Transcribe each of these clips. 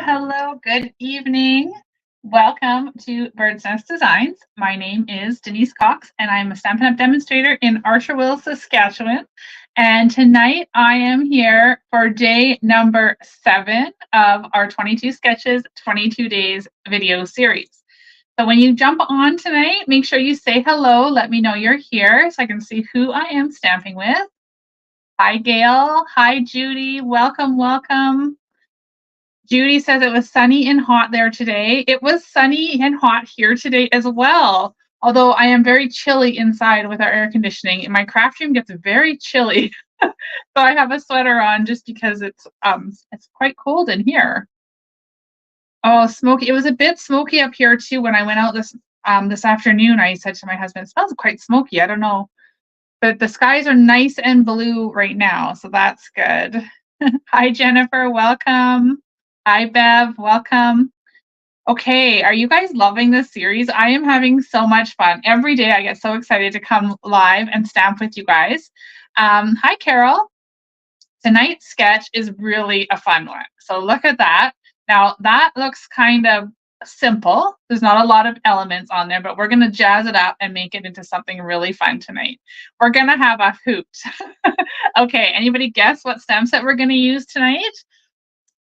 Hello, good evening. Welcome to Bird Sense Designs. My name is Denise Cox, and I'm a Stampin' Up! Demonstrator in Arshaville, Saskatchewan. And tonight I am here for day number 7 of our 22 Sketches, 22 Days video series. So when you jump on tonight, make sure you say hello. Let me know you're here so I can see who I am stamping with. Hi, Gail. Hi, Judy. Welcome. Judy says it was sunny and hot there today. It was sunny and hot here today as well. Although I am very chilly inside with our air conditioning. In my craft room gets very chilly. So I have a sweater on just because it's quite cold in here. Oh, smoky. It was a bit smoky up here too when I went out this afternoon. I said to my husband, it smells quite smoky. I don't know. But the skies are nice and blue right now, so that's good. Hi, Jennifer. Welcome. Hi, Bev. Welcome. Okay, are you guys loving this series? I am having so much fun. Every day I get so excited to come live and stamp with you guys. Hi, Carol. Tonight's sketch is really a fun one. So look at that. Now, that looks kind of simple. There's not a lot of elements on there, but we're going to jazz it up and make it into something really fun tonight. We're going to have a hoot. Okay, anybody guess what stamp set we're going to use tonight?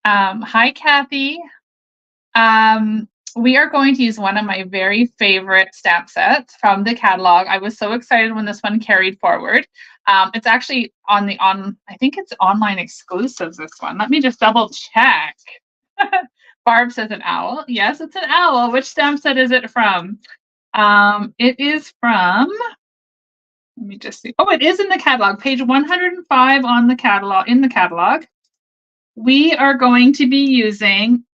Hi, Kathy. We are going to use one of my very favorite stamp sets from the catalog. I was so excited when this one carried forward. It's actually I think it's online exclusives, this one. Let me just double check. Barb says an owl. Yes, it's an owl. Which stamp set is it from? It is from, let me just see. Oh, it is in the catalog, page 105 on the catalog, in the catalog. We are going to be using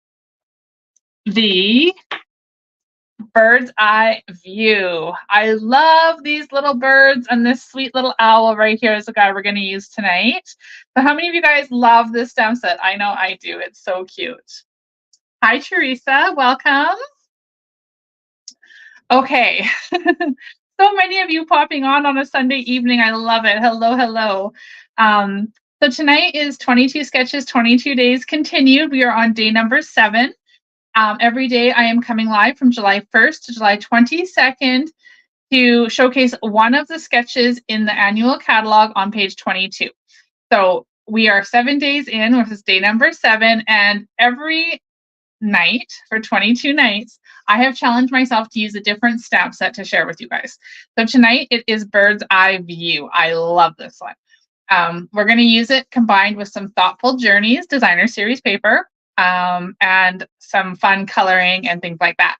the bird's eye view. I love these little birds, and this sweet little owl right here is the guy we're going to use tonight. So how many of you guys love this stamp set? I know I do. It's so cute. Hi, Teresa. Welcome. Okay. So many of you popping on a Sunday evening. I love it. Hello. So tonight is 22 Sketches, 22 Days continued. We are on day number 7. Every day I am coming live from July 1st to July 22nd to showcase one of the sketches in the annual catalog on page 22. So we are 7 days in, which is day number 7, and every night for 22 nights, I have challenged myself to use a different stamp set to share with you guys. So tonight it is Bird's Eye View. I love this one. We're going to use it combined with some Thoughtful Journeys designer series paper and some fun coloring and things like that.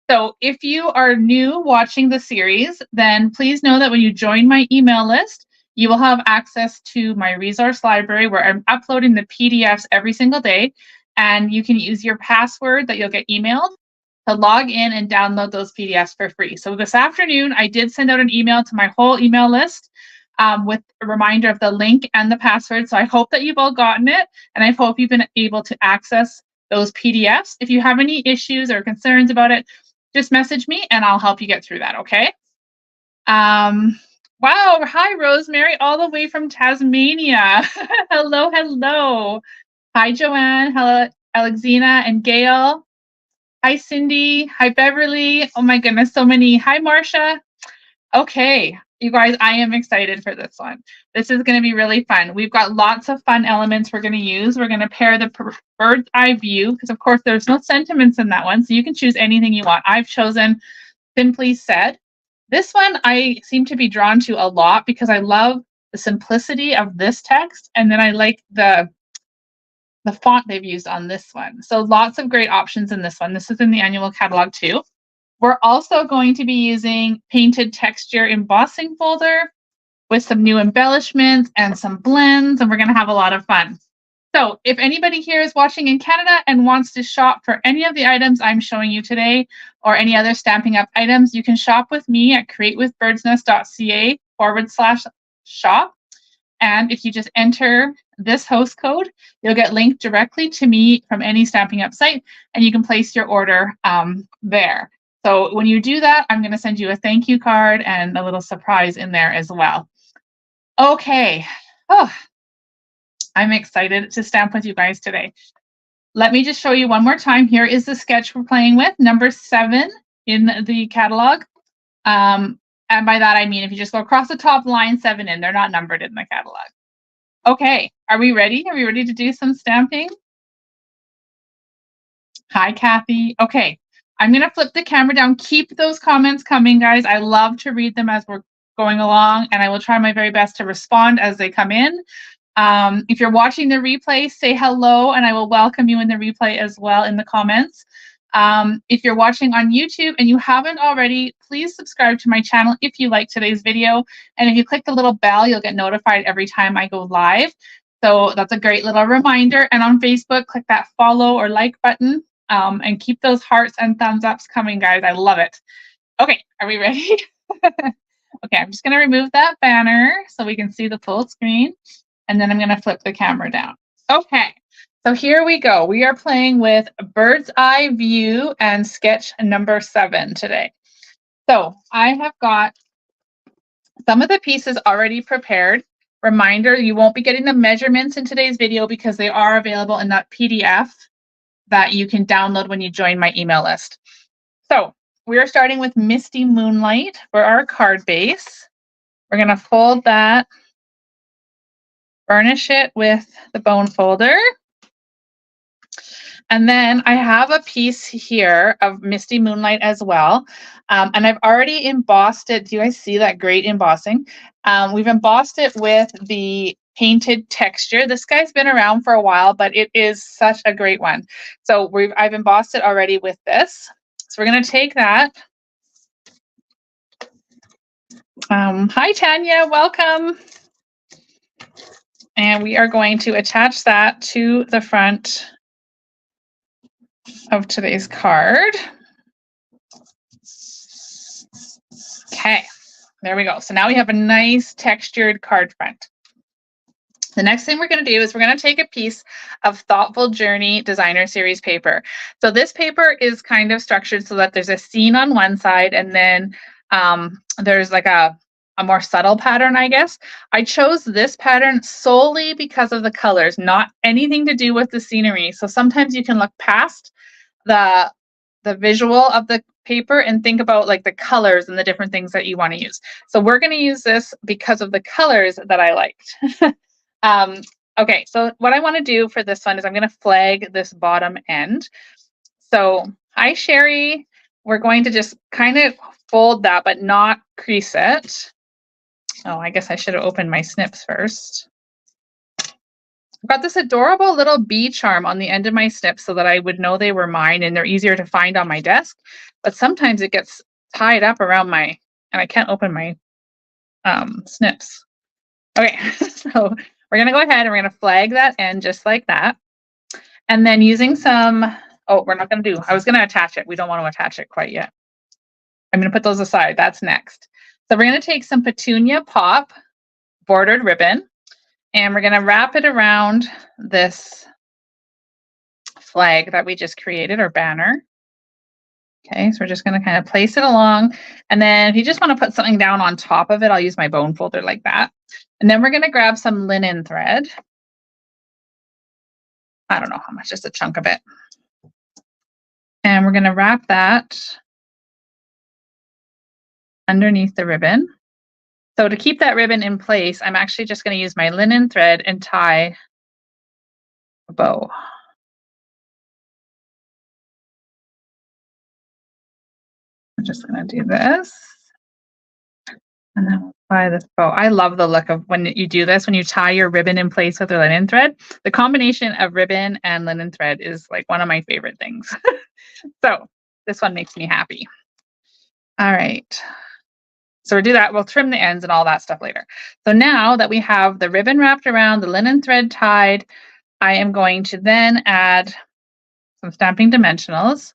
So if you are new watching the series, then please know that when you join my email list, you will have access to my resource library where I'm uploading the PDFs every single day, and you can use your password that you'll get emailed to log in and download those PDFs for free. So this afternoon, I did send out an email to my whole email list with a reminder of the link and the password. So I hope that you've all gotten it, and I hope you've been able to access those PDFs. If you have any issues or concerns about it, just message me and I'll help you get through that, okay? Wow, hi Rosemary, all the way from Tasmania. Hello. Hi Joanne, hello Alexina and Gail. Hi Cindy, hi Beverly. Oh my goodness, so many. Hi Marcia. Okay, you guys, I am excited for this one. This is going to be really fun. We've got lots of fun elements we're going to use. We're going to pair the bird's eye view, because of course there's no sentiments in that one, so you can choose anything you want. I've chosen Simply Said. This one I seem to be drawn to a lot because I love the simplicity of this text, and then I like the font they've used on this one. So lots of great options in this one. This is in the annual catalog too. We're also going to be using Painted Texture Embossing Folder with some new embellishments and some blends, and we're going to have a lot of fun. So if anybody here is watching in Canada and wants to shop for any of the items I'm showing you today or any other Stampin' Up items, you can shop with me at createwithbirdsnest.ca/shop. And if you just enter this host code, you'll get linked directly to me from any Stampin' Up site, and you can place your order there. So when you do that, I'm going to send you a thank you card and a little surprise in there as well. Okay. Oh, I'm excited to stamp with you guys today. Let me just show you one more time. Here is the sketch we're playing with, number 7 in the catalog. And by that, I mean, if you just go across the top, line 7 in, they're not numbered in the catalog. Okay, are we ready? Are we ready to do some stamping? Hi, Kathy. Okay, I'm going to flip the camera down. Keep those comments coming, guys. I love to read them as we're going along, and I will try my very best to respond as they come in. If you're watching the replay, say hello, and I will welcome you in the replay as well in the comments. If you're watching on YouTube and you haven't already, please subscribe to my channel if you like today's video. And if you click the little bell, you'll get notified every time I go live. So that's a great little reminder. And on Facebook, click that follow or like button, and keep those hearts and thumbs ups coming, guys. I love it. Okay, are we ready? Okay, I'm just going to remove that banner so we can see the full screen. And then I'm going to flip the camera down. Okay, so here we go. We are playing with Bird's Eye View and sketch number 7 today. So I have got some of the pieces already prepared. Reminder, you won't be getting the measurements in today's video because they are available in that PDF that you can download when you join my email list. So we are starting with Misty Moonlight for our card base. We're going to fold that, burnish it with the bone folder. And then I have a piece here of Misty Moonlight as well. And I've already embossed it. Do you guys see that great embossing? We've embossed it with the painted texture. This guy's been around for a while, but it is such a great one. So I've embossed it already with this. So we're going to take that. Hi, Tanya. Welcome. And we are going to attach that to the front of today's card. Okay, there we go. So now we have a nice textured card front. The next thing we're going to do is we're going to take a piece of Thoughtful Journey Designer Series paper. So this paper is kind of structured so that there's a scene on one side and then there's like a more subtle pattern, I guess. I chose this pattern solely because of the colors, not anything to do with the scenery. So sometimes you can look past the visual of the paper and think about like the colors and the different things that you want to use. So we're going to use this because of the colors that I liked. Okay, so what I want to do for this one is I'm going to flag this bottom end. So hi, Sherry. We're going to just kind of fold that, but not crease it. Oh, I guess I should have opened my snips first. I've got this adorable little bee charm on the end of my snips so that I would know they were mine and they're easier to find on my desk. But sometimes it gets tied up around and I can't open my snips. Okay, so we're going to go ahead and we're going to flag that end just like that. And then using some, oh, we're not going to do, I was going to attach it. We don't want to attach it quite yet. I'm going to put those aside. That's next. So we're going to take some Petunia Pop bordered ribbon and we're going to wrap it around this flag that we just created, or banner. Okay, so we're just going to kind of place it along. And then if you just want to put something down on top of it, I'll use my bone folder like that. And then we're going to grab some linen thread. I don't know how much, just a chunk of it. And we're going to wrap that underneath the ribbon. So to keep that ribbon in place, I'm actually just going to use my linen thread and tie a bow. I'm just going to do this. And then we'll tie this bow. I love the look of when you do this, when you tie your ribbon in place with the linen thread. The combination of ribbon and linen thread is like one of my favorite things. So this one makes me happy. All right. So we'll do that. We'll trim the ends and all that stuff later. So now that we have the ribbon wrapped around, the linen thread tied, I am going to then add some stamping dimensionals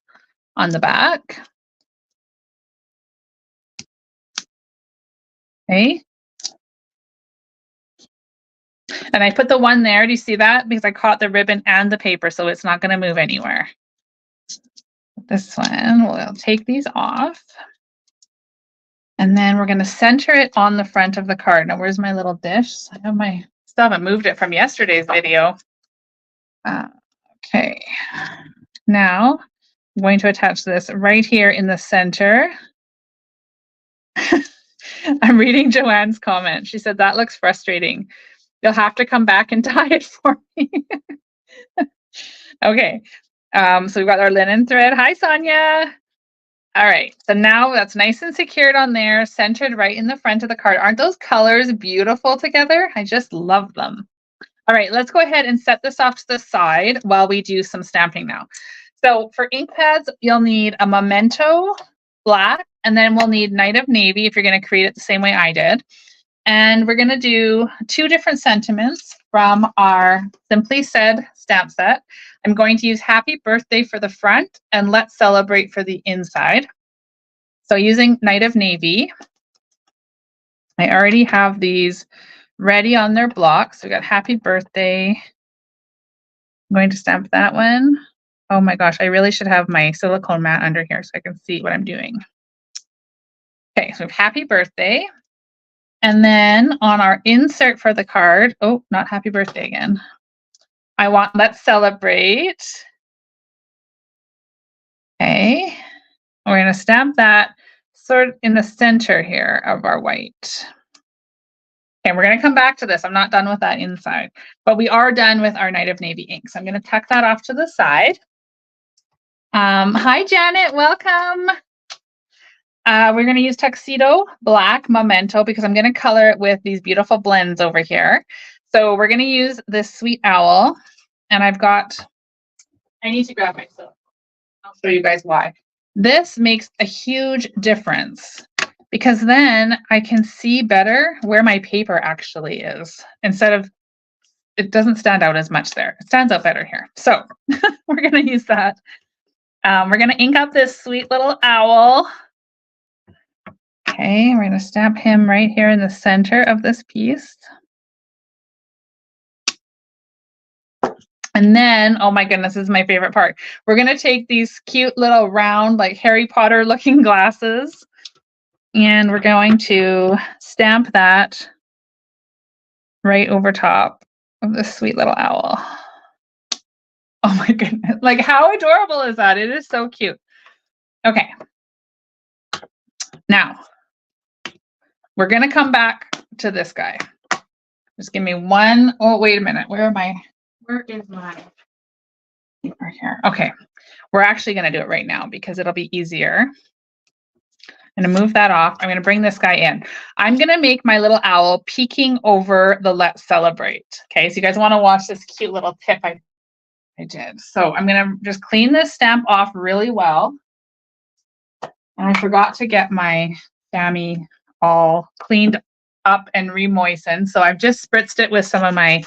on the back. Okay. And I put the one there, do you see that? Because I caught the ribbon and the paper, so it's not going to move anywhere. This one, we'll take these off. And then we're going to center it on the front of the card. Now, where's my little dish? I have my, still haven't moved it from yesterday's video. Okay. Now, I'm going to attach this right here in the center. I'm reading Joanne's comment. She said, that looks frustrating. You'll have to come back and tie it for me. Okay. So we've got our linen thread. Hi, Sonia. All right. So now that's nice and secured on there, centered right in the front of the card. Aren't those colors beautiful together? I just love them. All right, let's go ahead and set this off to the side while we do some stamping now. So for ink pads, you'll need a Memento black, and then we'll need Night of Navy if you're going to create it the same way I did. And we're going to do 2 different sentiments from our Simply Said stamp set. I'm going to use Happy Birthday for the front and Let's Celebrate for the inside. So using Night of Navy, I already have these ready on their blocks. We got Happy Birthday. I'm going to stamp that one. Oh my gosh, I really should have my silicone mat under here so I can see what I'm doing. Okay, so we have Happy Birthday. And then on our insert for the card, oh, not Happy Birthday again. I want Let's Celebrate. Okay, we're going to stamp that sort of in the center here of our white. Okay, we're going to come back to this. I'm not done with that inside, but we are done with our Night of Navy ink. So I'm going to tuck that off to the side. Hi, Janet. Welcome. We're going to use Tuxedo Black Memento because I'm going to color it with these beautiful blends over here. So we're going to use this Sweet Owl. And I need to grab my silk. I'll show you guys why. This makes a huge difference because then I can see better where my paper actually is instead of, it doesn't stand out as much there. It stands out better here. So we're going to use that. We're going to ink up this sweet little owl. Okay, we're going to stamp him right here in the center of this piece. And then, oh my goodness, this is my favorite part. We're going to take these cute little round, like Harry Potter looking glasses, and we're going to stamp that right over top of this sweet little owl. Oh my goodness, like how adorable is that? It is so cute. Okay. Now, we're going to come back to this guy. Just give me one. Oh, wait a minute. Where is my paper here? Okay. We're actually going to do it right now because it'll be easier. I'm going to move that off. I'm going to bring this guy in. I'm going to make my little owl peeking over the Let's Celebrate. Okay. So you guys want to watch this cute little tip I did. So I'm going to just clean this stamp off really well. And I forgot to get my Sammy all cleaned up and re-moistened. So I've just spritzed it with some of my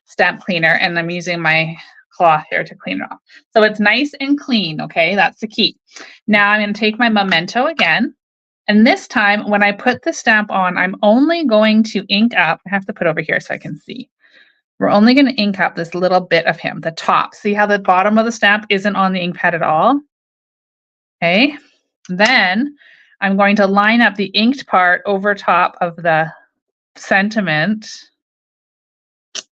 stamp cleaner and I'm using my cloth here to clean it off. So it's nice and clean, okay? That's the key. Now I'm going to take my Memento again. And this time when I put the stamp on, I'm only going to ink up. I have to put over here so I can see. We're only going to ink up this little bit of him, the top. See how the bottom of the stamp isn't on the ink pad at all? Okay. Then I'm going to line up the inked part over top of the sentiment.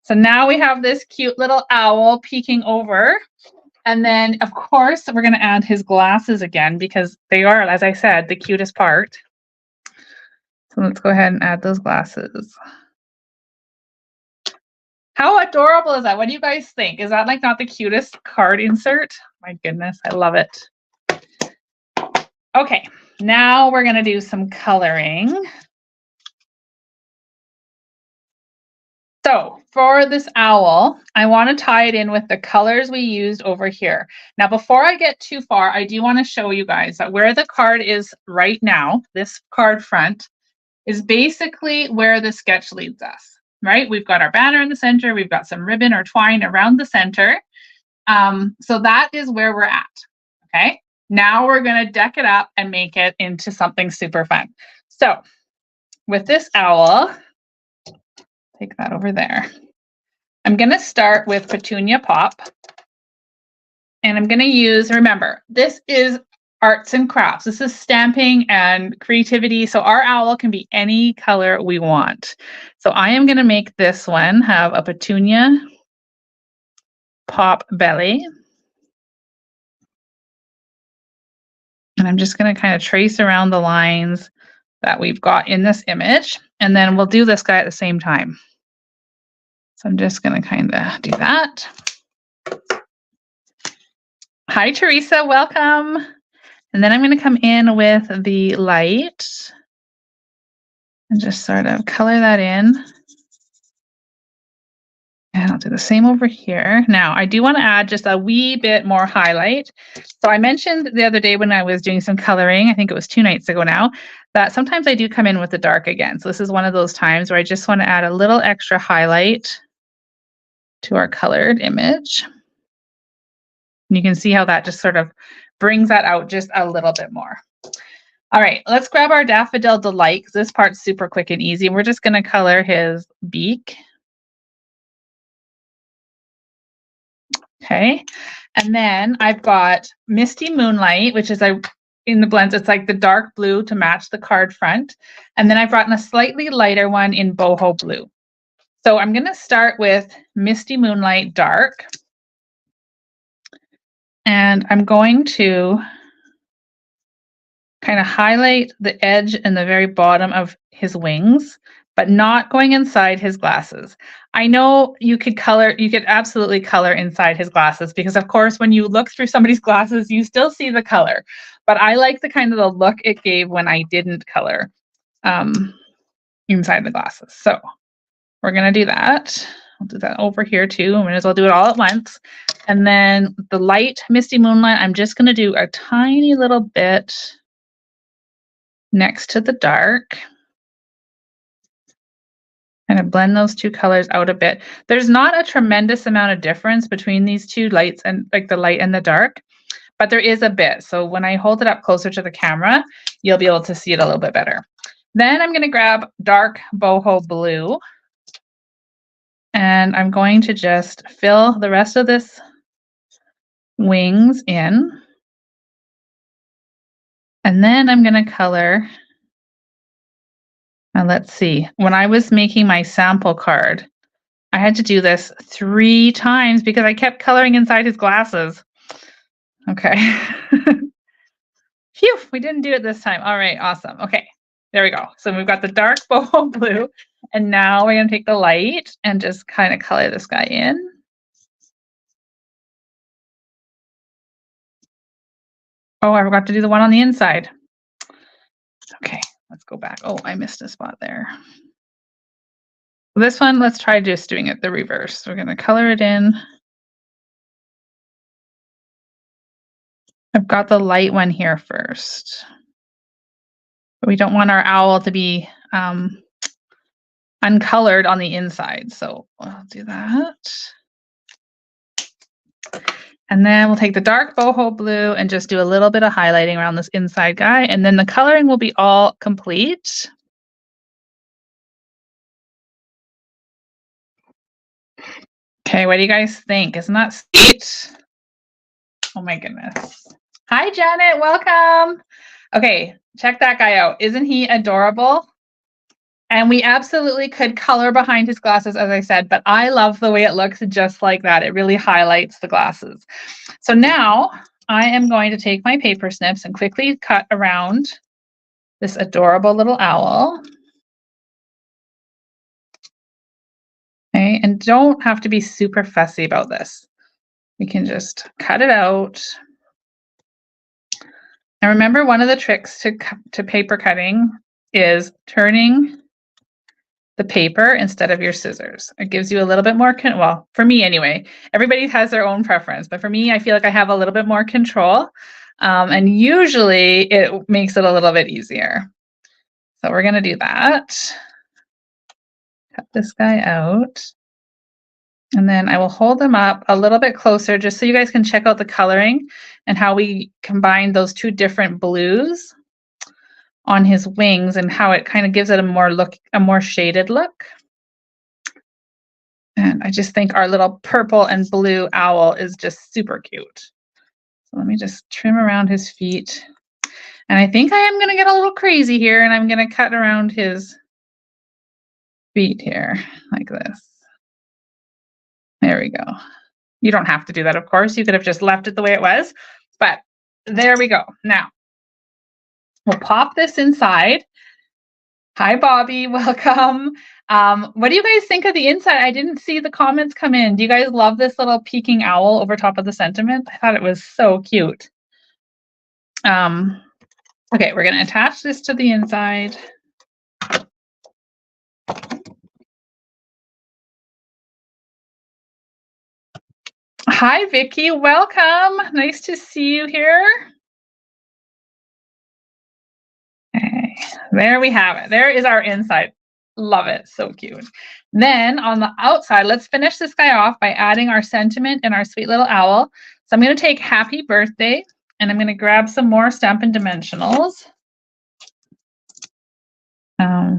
So now we have this cute little owl peeking over. And then, of course, we're going to add his glasses again because they are, as I said, the cutest part. So let's go ahead and add those glasses. How adorable is that? What do you guys think? Is that like not the cutest card insert? My goodness, I love it. Okay, now we're going to do some coloring. So for this owl, I want to tie it in with the colors we used over here. Now, before I get too far, I do want to show you guys that where the card is right now, this card front, is basically where the sketch leads us. right? We've got our banner in the center. We've got some ribbon or twine around the center. So that is where we're at. Okay. Now we're going to deck it up and make it into something super fun. So with this owl, take that over there. I'm going to start with Petunia Pop. And I'm going to use, remember, this is arts and crafts. This is stamping and creativity. So our owl can be any color we want. So I am going to make this one have a Petunia Pop belly. And I'm just going to kind of trace around the lines that we've got in this image. And then we'll do this guy at the same time. So I'm just going to kind of do that. Hi, Teresa, welcome. And then I'm going to come in with the light and just sort of color that in. And I'll do the same over here. Now, I do want to add just a wee bit more highlight. So I mentioned the other day when I was doing some coloring, I think it was 2 nights ago now, that sometimes I do come in with the dark again. So this is one of those times where I just want to add a little extra highlight to our colored image. And you can see how that just sort of brings that out just a little bit more. All right, let's grab our Daffodil Delight, because this part's super quick and easy. We're just going to color his beak. Okay, and then I've got Misty Moonlight, which is in the blends, it's like the dark blue to match the card front. And then I've gotten a slightly lighter one in boho blue. So I'm going to start with Misty Moonlight Dark. And I'm going to kind of highlight the edge and the very bottom of his wings, but not going inside his glasses. I know you could absolutely color inside his glasses, because of course, when you look through somebody's glasses, you still see the color, but I like the kind of the look it gave when I didn't color inside the glasses. So we're going to do that. I'll do that over here too. I might as well do it all at once. And then the light Misty Moonlight, I'm just going to do a tiny little bit next to the dark. Kind of blend those two colors out a bit. There's not a tremendous amount of difference between these two lights, and like the light and the dark, but there is a bit. So when I hold it up closer to the camera, you'll be able to see it a little bit better. Then I'm going to grab dark boho blue, and I'm going to just fill the rest of this wings in. And then I'm going to color. And let's see, when I was making my sample card, I had to do this 3 times because I kept coloring inside his glasses. Okay. Phew, we didn't do it this time. All right, awesome. Okay, there we go. So we've got the dark boho blue, and now we're going to take the light and just kind of color this guy in. Oh, I forgot to do the one on the inside. Okay, let's go back. Oh, I missed a spot there. This one, let's try just doing it the reverse. We're going to color it in. I've got the light one here first. But we don't want our owl to be uncolored on the inside. So I'll do that. And then we'll take the dark boho blue and just do a little bit of highlighting around this inside guy. And then the coloring will be all complete. Okay, what do you guys think? Isn't that sweet? Oh my goodness. Hi, Janet, welcome. Okay, check that guy out. Isn't he adorable? And we absolutely could color behind his glasses, as I said, but I love the way it looks just like that. It really highlights the glasses. So now I am going to take my paper snips and quickly cut around this adorable little owl. Okay, and don't have to be super fussy about this. We can just cut it out. And remember, one of the tricks to paper cutting is turning the paper instead of your scissors. It gives you a little bit more, well, for me anyway, everybody has their own preference, but for me, I feel like I have a little bit more control, and usually it makes it a little bit easier. So we're going to do that. Cut this guy out. And then I will hold them up a little bit closer just so you guys can check out the coloring and how we combine those two different blues on his wings and how it kind of gives it a more shaded look. And I just think our little purple and blue owl is just super cute. So let me just trim around his feet. And I think I am going to get a little crazy here, and I'm going to cut around his feet here like this. There we go. You don't have to do that, of course. You could have just left it the way it was, but there we go. Now, we'll pop this inside. Hi, Bobby. Welcome. What do you guys think of the inside? I didn't see the comments come in. Do you guys love this little peeking owl over top of the sentiment? I thought it was so cute. Okay, we're going to attach this to the inside. Hi, Vicky. Welcome. Nice to see you here. Okay, there we have it. There is our inside. Love it. So cute. Then on the outside, let's finish this guy off by adding our sentiment and our sweet little owl. So I'm going to take Happy Birthday, and I'm going to grab some more Stampin' Dimensionals.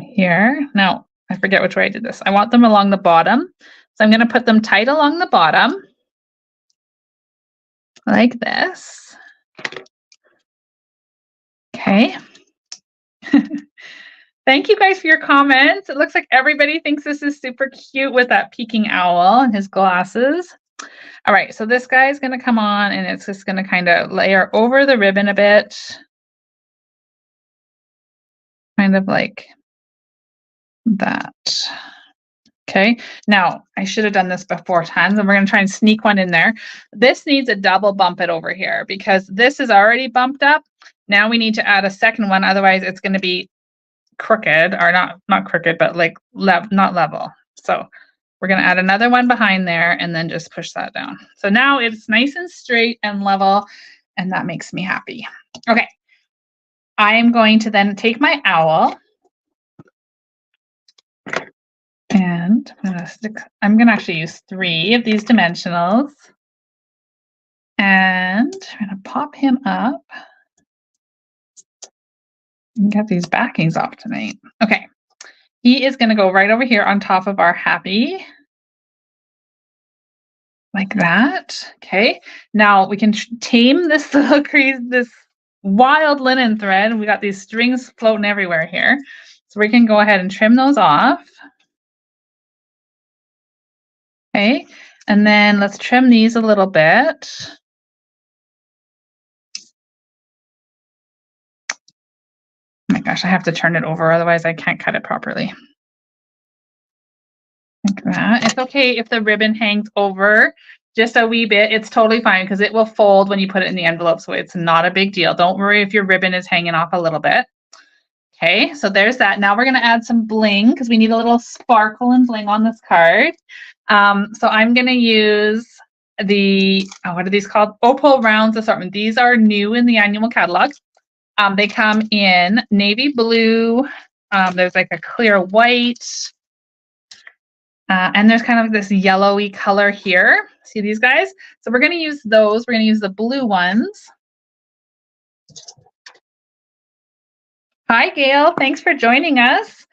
Here. Now, I forget which way I did this. I want them along the bottom. So I'm going to put them tight along the bottom. Like this. Okay. Thank you guys for your comments. It looks like everybody thinks this is super cute with that peeking owl and his glasses. All right, so this guy is going to come on, and it's just going to kind of layer over the ribbon a bit. Kind of like that. Okay, now I should have done this before times, and we're going to try and sneak one in there. This needs a double bump it over here because this is already bumped up. Now we need to add a second one, otherwise it's going to be crooked, or not crooked, but like not level. So we're going to add another one behind there and then just push that down. So now it's nice and straight and level, and that makes me happy. Okay, I am going to then take my owl, and I'm going to actually use 3 of these dimensionals, and I'm going to pop him up and get these backings off tonight. Okay, he is going to go right over here on top of our happy, like that. Okay, now we can tame this little crease, this wild linen thread. We got these strings floating everywhere here, so we can go ahead and trim those off. Okay, and then let's trim these a little bit. Oh my gosh, I have to turn it over, otherwise I can't cut it properly. Like that. It's okay if the ribbon hangs over just a wee bit. It's totally fine because it will fold when you put it in the envelope, so it's not a big deal. Don't worry if your ribbon is hanging off a little bit. Okay, so there's that. Now we're going to add some bling because we need a little sparkle and bling on this card. So I'm going to use the, what are these called? Opal Rounds Assortment. These are new in the annual catalog. They come in navy blue. There's like a clear white. And there's kind of this yellowy color here. See these guys? So we're going to use those. We're going to use the blue ones. Hi, Gail. Thanks for joining us.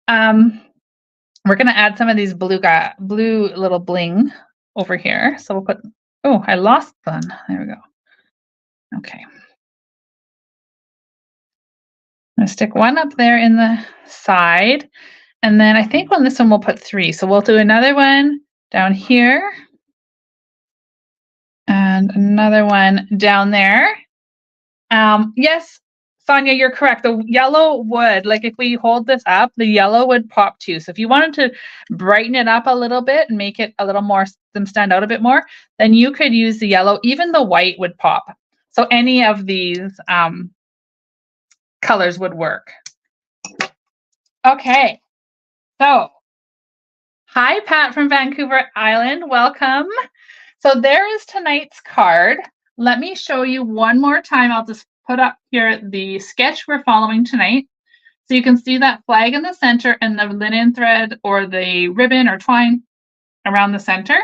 We're going to add some of these blue little bling over here. So we'll put, oh, I lost one. There we go. Okay. I'm going to stick one up there in the side. And then I think on this one we'll put 3. So we'll do another one down here. And another one down there. Yes, Sonia, you're correct. The yellow would, like if we hold this up, the yellow would pop too. So if you wanted to brighten it up a little bit and make it a little more, them stand out a bit more, then you could use the yellow. Even the white would pop. So any of these colors would work. Okay. So, hi, Pat from Vancouver Island. Welcome. So there is tonight's card. Let me show you one more time. I'll just put up here the sketch we're following tonight. So you can see that flag in the center and the linen thread or the ribbon or twine around the center.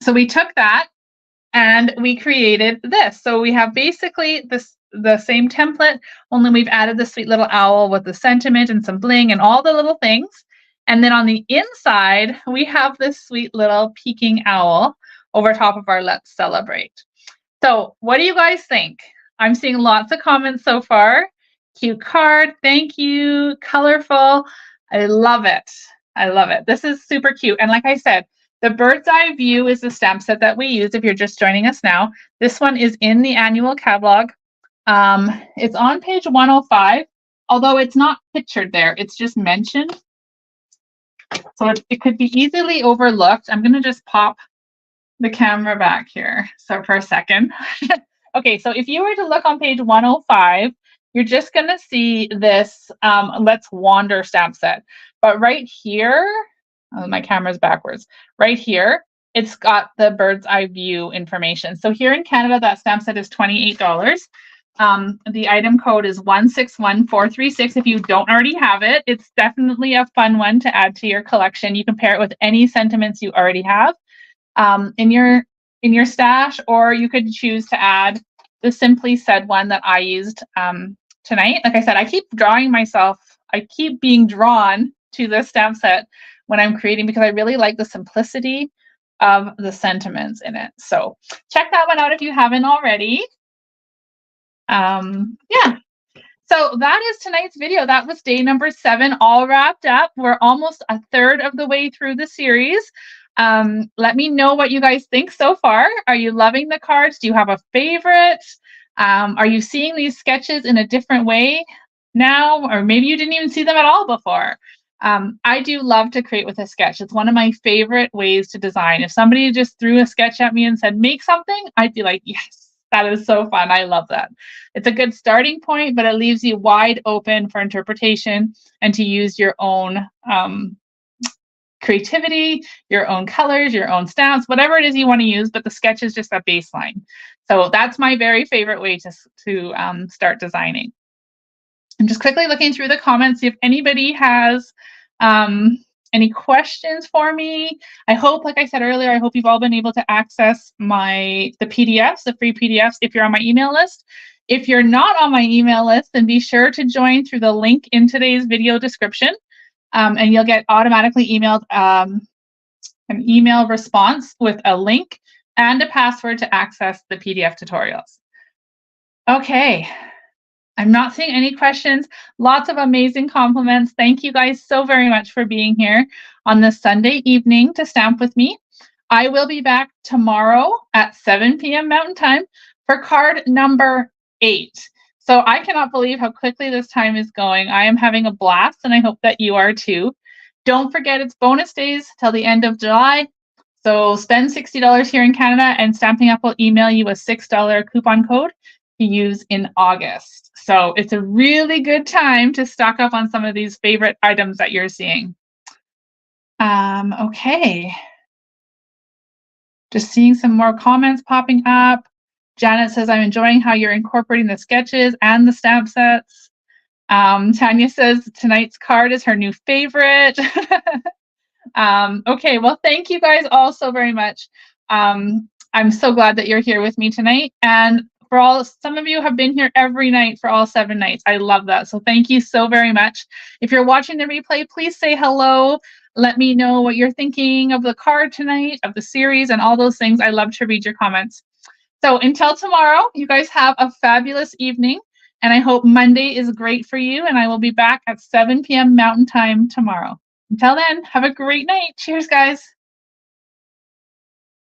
So we took that and we created this. So we have basically the same template, only we've added the sweet little owl with the sentiment and some bling and all the little things. And then on the inside, we have this sweet little peeking owl over top of our Let's Celebrate. So what do you guys think? I'm seeing lots of comments so far. Cute card, thank you, colorful. I love it. I love it. This is super cute. And like I said, the bird's eye view is the stamp set that we use if you're just joining us now. This one is in the annual catalog. It's on page 105, although it's not pictured there. It's just mentioned. So it could be easily overlooked. I'm going to just pop the camera back here. So for a second. Okay, so if you were to look on page 105, you're just going to see this Let's Wander stamp set. But right here, oh, my camera's backwards. Right here, it's got the bird's eye view information. So here in Canada, that stamp set is $28. The item code is 161436. If you don't already have it, it's definitely a fun one to add to your collection. You can pair it with any sentiments you already have in your stash, or you could choose to add the Simply Said one that I used tonight. Like I said, I keep being drawn to this stamp set when I'm creating because I really like the simplicity of the sentiments in it. So check that one out if you haven't already. Yeah. So that is tonight's video. That was day number 7, all wrapped up. We're almost a third of the way through the series. Let me know what you guys think so far. Are you loving the cards? Do you have a favorite? Are you seeing these sketches in a different way now? Or maybe you didn't even see them at all before. I do love to create with a sketch. It's one of my favorite ways to design. If somebody just threw a sketch at me and said, make something, I'd be like, yes, that is so fun. I love that. It's a good starting point, but it leaves you wide open for interpretation and to use your own creativity, your own colors, your own stamps, whatever it is you want to use, but the sketch is just a baseline. So that's my very favorite way to start designing. I'm just quickly looking through the comments, see if anybody has any questions for me. I hope, like I said earlier, I hope you've all been able to access the PDFs, the free PDFs, if you're on my email list. If you're not on my email list, then be sure to join through the link in today's video description. And you'll get automatically emailed an email response with a link and a password to access the PDF tutorials. Okay, I'm not seeing any questions. Lots of amazing compliments. Thank you guys so very much for being here on this Sunday evening to stamp with me. I will be back tomorrow at 7 p.m. Mountain Time for card number 8. So I cannot believe how quickly this time is going. I am having a blast, and I hope that you are too. Don't forget, it's bonus days till the end of July. So spend $60 here in Canada, and Stampin' Up will email you a $6 coupon code to use in August. So it's a really good time to stock up on some of these favorite items that you're seeing. Okay. Just seeing some more comments popping up. Janet says, I'm enjoying how you're incorporating the sketches and the stamp sets. Tanya says, tonight's card is her new favorite. Okay, well, thank you guys all so very much. I'm so glad that you're here with me tonight. And some of you have been here every night for all 7 nights. I love that. So thank you so very much. If you're watching the replay, please say hello. Let me know what you're thinking of the card tonight, of the series, and all those things. I love to read your comments. So until tomorrow, you guys have a fabulous evening, and I hope Monday is great for you, and I will be back at 7 p.m. Mountain Time tomorrow. Until then, have a great night. Cheers, guys.